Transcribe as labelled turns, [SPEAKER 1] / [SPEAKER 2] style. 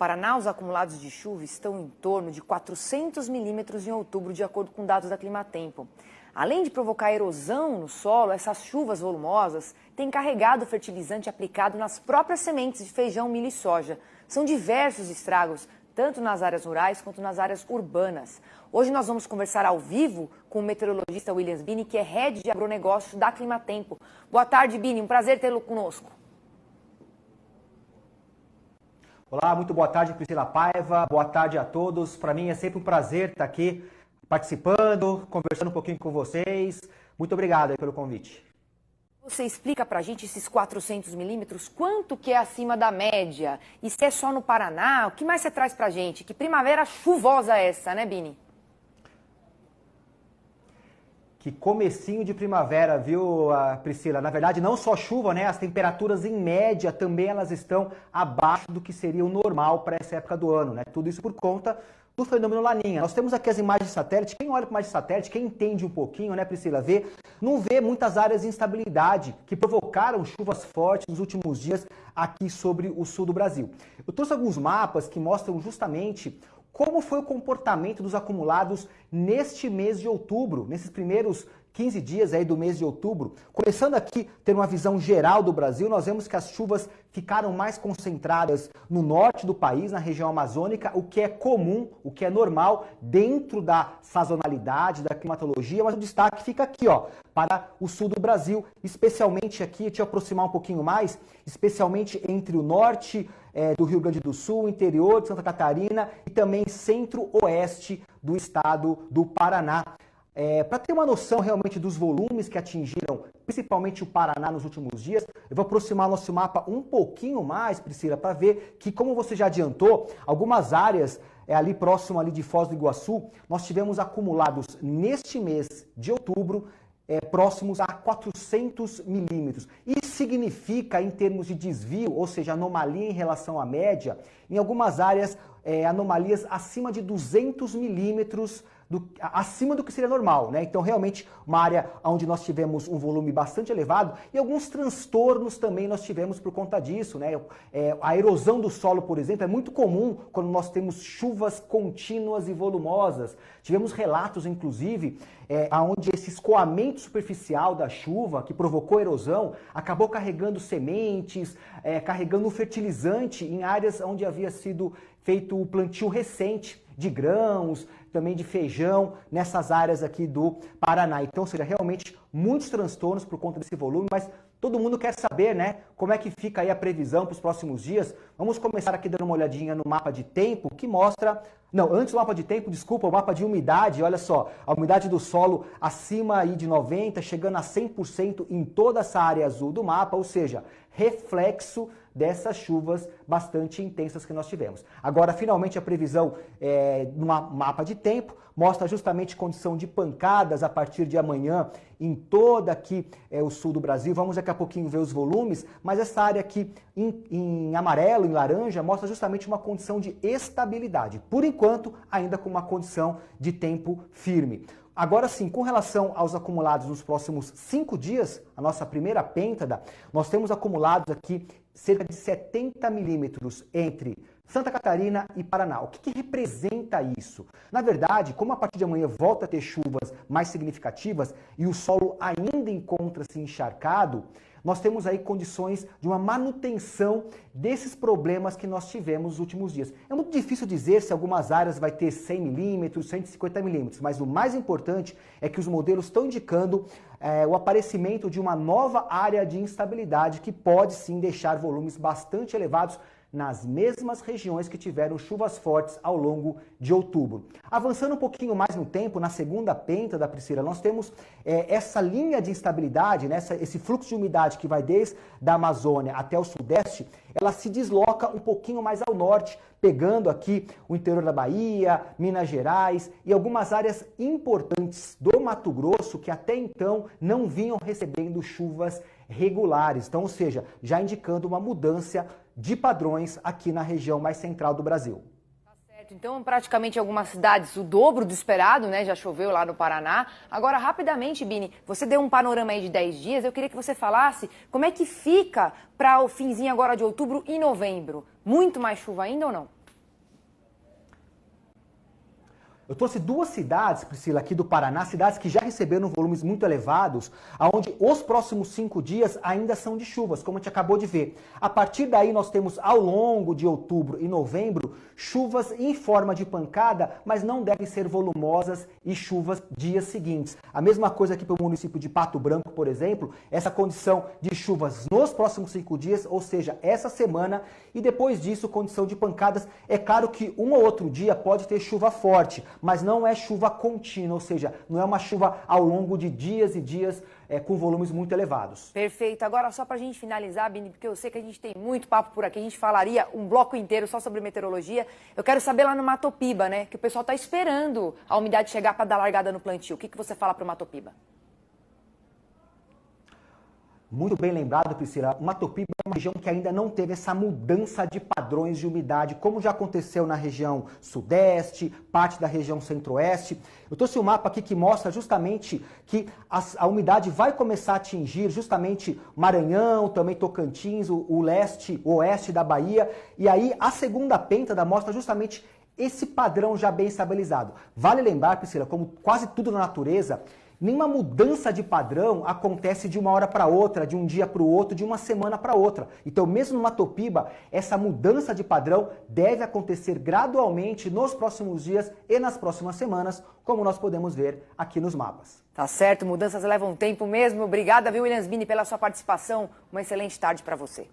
[SPEAKER 1] Paraná, os acumulados de chuva estão em torno de 400 milímetros em outubro, de acordo com dados da Climatempo. Além de provocar erosão no solo, essas chuvas volumosas têm carregado o fertilizante aplicado nas próprias sementes de feijão, milho e soja. São diversos estragos, tanto nas áreas rurais quanto nas áreas urbanas. Hoje nós vamos conversar ao vivo com o meteorologista Williams Bini, que é head de agronegócio da Climatempo. Boa tarde, Bini, um prazer tê-lo conosco.
[SPEAKER 2] Olá, muito boa tarde, Priscila Paiva. Boa tarde a todos. Para mim é sempre um prazer estar aqui participando, conversando um pouquinho com vocês. Muito obrigado aí pelo convite.
[SPEAKER 1] Você explica para a gente esses 400 milímetros, quanto que é acima da média? E se é só no Paraná, o que mais você traz para a gente? Que primavera chuvosa é essa, né, Bini?
[SPEAKER 2] Que comecinho de primavera, viu, Priscila? Na verdade, não só chuva, né? As temperaturas em média também elas estão abaixo do que seria o normal para essa época do ano, né? Tudo isso por conta do fenômeno Laninha. Nós temos aqui as imagens de satélite. Quem olha para imagem de satélite, quem entende um pouquinho, né, Priscila, não vê muitas áreas de instabilidade que provocaram chuvas fortes nos últimos dias aqui sobre o sul do Brasil. Eu trouxe alguns mapas que mostram justamente como foi o comportamento dos acumulados neste mês de outubro, nesses primeiros 15 dias aí do mês de outubro. Começando aqui, ter uma visão geral do Brasil, nós vemos que as chuvas ficaram mais concentradas no norte do país, na região amazônica, o que é comum, o que é normal dentro da sazonalidade, da climatologia, mas o destaque fica aqui, ó, para o sul do Brasil, especialmente aqui, deixa eu aproximar um pouquinho mais, especialmente entre o norte do Rio Grande do Sul, interior de Santa Catarina e também centro-oeste do estado do Paraná. Para ter uma noção realmente dos volumes que atingiram principalmente o Paraná nos últimos dias, eu vou aproximar nosso mapa um pouquinho mais, Priscila, para ver que, como você já adiantou, algumas áreas ali próximo ali de Foz do Iguaçu, nós tivemos acumulados neste mês de outubro próximos a 400 milímetros. Isso significa, em termos de desvio, ou seja, anomalia em relação à média, em algumas áreas, anomalias acima de 200 milímetros, acima do que seria normal, né? Então, realmente, uma área onde nós tivemos um volume bastante elevado e alguns transtornos também nós tivemos por conta disso, né? A erosão do solo, por exemplo, é muito comum quando nós temos chuvas contínuas e volumosas. Tivemos relatos, inclusive, onde esse escoamento superficial da chuva, que provocou erosão, acabou carregando sementes, carregando fertilizante em áreas onde havia sido feito o plantio recente de grãos, também de feijão, nessas áreas aqui do Paraná. Então, ou seja, realmente muitos transtornos por conta desse volume, mas todo mundo quer saber, né, como é que fica aí a previsão para os próximos dias. Vamos começar aqui dando uma olhadinha no mapa de tempo, que mostra... Não, antes do mapa de tempo, desculpa, o mapa de umidade, olha só, a umidade do solo acima aí de 90%, chegando a 100% em toda essa área azul do mapa, ou seja, reflexo dessas chuvas bastante intensas que nós tivemos. Agora, finalmente, a previsão no mapa de tempo mostra justamente condição de pancadas a partir de amanhã em todo aqui o sul do Brasil. Vamos daqui a pouquinho ver os volumes, mas essa área aqui em amarelo, em laranja, mostra justamente uma condição de estabilidade. Por enquanto, ainda com uma condição de tempo firme. Agora sim, com relação aos acumulados nos próximos 5 dias, a nossa primeira pêntada, nós temos acumulados aqui cerca de 70 milímetros entre Santa Catarina e Paraná. O que representa isso? Na verdade, como a partir de amanhã volta a ter chuvas mais significativas e o solo ainda encontra-se encharcado, nós temos aí condições de uma manutenção desses problemas que nós tivemos nos últimos dias. É muito difícil dizer se algumas áreas vai ter 100 milímetros, 150 milímetros, mas o mais importante é que os modelos estão indicando o aparecimento de uma nova área de instabilidade que pode sim deixar volumes bastante elevados nas mesmas regiões que tiveram chuvas fortes ao longo de outubro. Avançando um pouquinho mais no tempo, na segunda pêntada, Priscila, nós temos essa linha de instabilidade, né, esse fluxo de umidade que vai desde a Amazônia até o Sudeste, ela se desloca um pouquinho mais ao norte, pegando aqui o interior da Bahia, Minas Gerais e algumas áreas importantes do Mato Grosso que até então não vinham recebendo chuvas regulares. Então, ou seja, já indicando uma mudança de padrões aqui na região mais central do Brasil.
[SPEAKER 1] Tá certo. Então, praticamente em algumas cidades o dobro do esperado, né? Já choveu lá no Paraná. Agora, rapidamente, Bini, você deu um panorama aí de 10 dias. Eu queria que você falasse como é que fica para o finzinho agora de outubro e novembro. Muito mais chuva ainda ou não?
[SPEAKER 2] Eu trouxe duas cidades, Priscila, aqui do Paraná, cidades que já receberam volumes muito elevados, onde os próximos 5 dias ainda são de chuvas, como a gente acabou de ver. A partir daí nós temos ao longo de outubro e novembro chuvas em forma de pancada, mas não devem ser volumosas e chuvas dias seguintes. A mesma coisa aqui para o município de Pato Branco, por exemplo, essa condição de chuvas nos próximos 5 dias, ou seja, essa semana, e depois disso condição de pancadas. É claro que um ou outro dia pode ter chuva forte, mas não é chuva contínua, ou seja, não é uma chuva ao longo de dias e dias com volumes muito elevados.
[SPEAKER 1] Perfeito. Agora, só para a gente finalizar, Bini, porque eu sei que a gente tem muito papo por aqui, a gente falaria um bloco inteiro só sobre meteorologia. Eu quero saber lá no Matopiba, né, que o pessoal está esperando a umidade chegar para dar largada no plantio. O que você fala para o Matopiba?
[SPEAKER 2] Muito bem lembrado, Priscila. Matopiba é uma região que ainda não teve essa mudança de padrões de umidade, como já aconteceu na região sudeste, parte da região centro-oeste. Eu trouxe um mapa aqui que mostra justamente que a umidade vai começar a atingir justamente Maranhão, também Tocantins, o leste, o oeste da Bahia. E aí a segunda pêntada mostra justamente esse padrão já bem estabilizado. Vale lembrar, Priscila, como quase tudo na natureza, nenhuma mudança de padrão acontece de uma hora para outra, de um dia para o outro, de uma semana para outra. Então, mesmo no Matopiba, essa mudança de padrão deve acontecer gradualmente nos próximos dias e nas próximas semanas, como nós podemos ver aqui nos mapas.
[SPEAKER 1] Tá certo, mudanças levam tempo mesmo. Obrigada, viu, Williams Bini, pela sua participação. Uma excelente tarde para você.